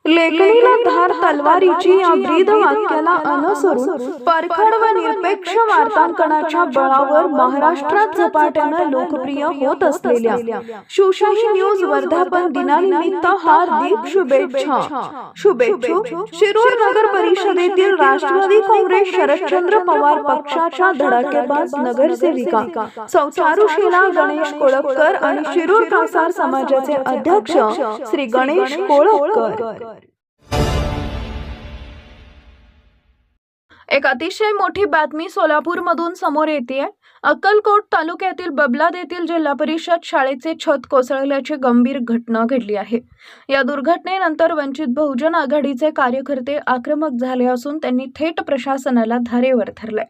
लेखणीला धार तलवारीची या ब्रीद वाक्याला अनुसरून परखड व निरपेक्ष वार्तांकनाच्या बळावर महाराष्ट्रात झपाट्याने लोकप्रिय होत असलेल्या शिवशाही न्यूज वर्धापन दिनानिमित्त हार्दिक शुभेच्छा। शुभेच्छुक शिरूर नगर परिषदेतील राष्ट्रवादी काँग्रेस शरदचंद्र पवार पक्षाच्या धडाकेबाज नगरसेविका सौ चारुशीला गणेश कोळपकर आणि शिरूर कासार समाजाचे अध्यक्ष श्री गणेश कोळपकर। एक अतिशय मोठी बातमी सोलापूरमधून समोर येतेय। अक्कलकोट तालुक्यातील बबलाद येथील जिल्हा परिषद शाळेचे छत कोसळल्याची गंभीर घटना घडली आहे। या दुर्घटनेनंतर वंचित बहुजन आघाडीचे कार्यकर्ते आक्रमक झाले असून त्यांनी थेट प्रशासनाला धारेवर धरले।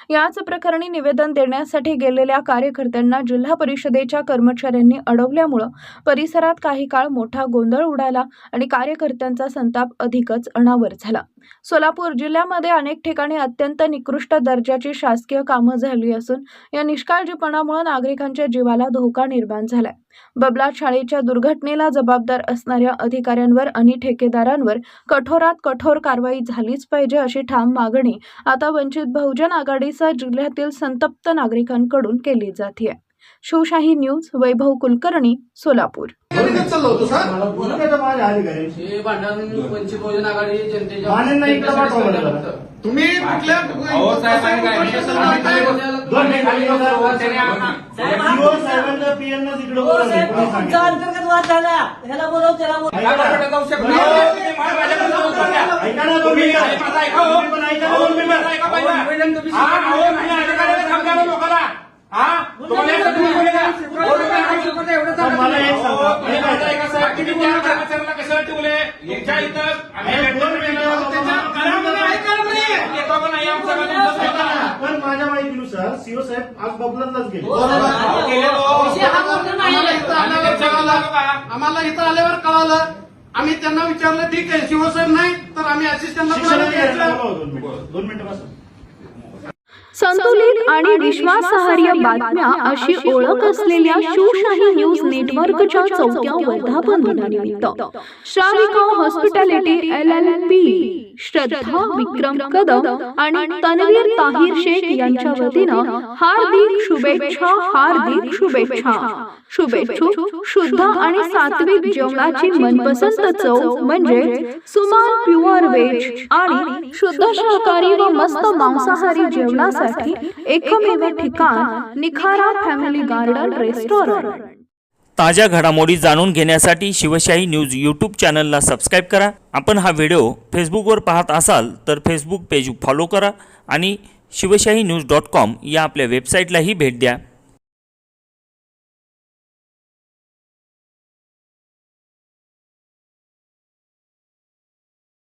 याच प्रकरणी निवेदन देण्यासाठी गेलेल्या कार्यकर्त्यांना जिल्हा परिषदेच्या कर्मचाऱ्यांनी अडवल्यामुळे परिसरात काही काळ मोठा गोंधळ उडाला आणि कार्यकर्त्यांचा संताप अधिकच अनावर झाला। सोलापूर जिल्ह्यामध्ये अनेक ठिकाणी अत्यंत निकृष्ट दर्जाची शासकीय कामं झाली असून या निष्काळजीपणामुळे नागरिकांच्या जीवाला धोका निर्माण झालाय। बबलाद शाळेच्या दुर्घटनेला जबाबदार असणाऱ्या अधिकाऱ्यांवर आणि ठेकेदारांवर कठोरात कठोर कारवाई झालीच पाहिजे अशी ठाम मागणी आता वंचित बहुजन आघाडीसह जिल्ह्यातील संतप्त नागरिकांकडून केली जाते। शिवशाही न्यूज वैभव कुलकर्णी सोलापूर। तुम्ही अंतर्गत वाद झाला ह्याला बोलव त्याला पण माझ्या माहितीनुसार सीओ साहेब आज बबलादलाच गेले। आम्हाला इथं आल्यावर कळालं, आम्ही त्यांना विचारलं ठीक आहे सीओ साहेब नाही तर आम्ही असिस्टंटला 2 मिनिटं बसा। संतुलित आणि विश्वासार्ह बातम्या अशी ओळख असलेल्या शिवशाही न्यूज नेटवर्कच्या 4थ्या वर्धापन दिनानिमित्त श्राविका हॉस्पिटॅलिटी LLP, श्रद्धा विक्रम कदम आणि तन्वीर ताहिर शेख यांच्या वतीनं हार्दिक शुभेच्छा। हार्दिक शुभेच्छा। शुभेच्छुक शुद्ध आणि सात्विक जेवणाची मनपसंत चव म्हणजे सुमार प्युअर व्हेज आणि शुद्ध शाकाहारी व मस्त मांसाहारी जेवणासाठी एकमेव ठिकाण निखारा फॅमिली गार्डन रेस्टॉरंट। ताज्या घडामोडी जाणून घेण्यासाठी शिवशाही न्यूज यूट्यूब चॅनलला सबस्क्राईब करा। आपण हा व्हिडिओ फेसबुकवर पाहत असाल तर फेसबुक पेज फॉलो करा आणि शिवशाही न्यूज.com या आपल्या वेबसाईटलाही भेट द्या।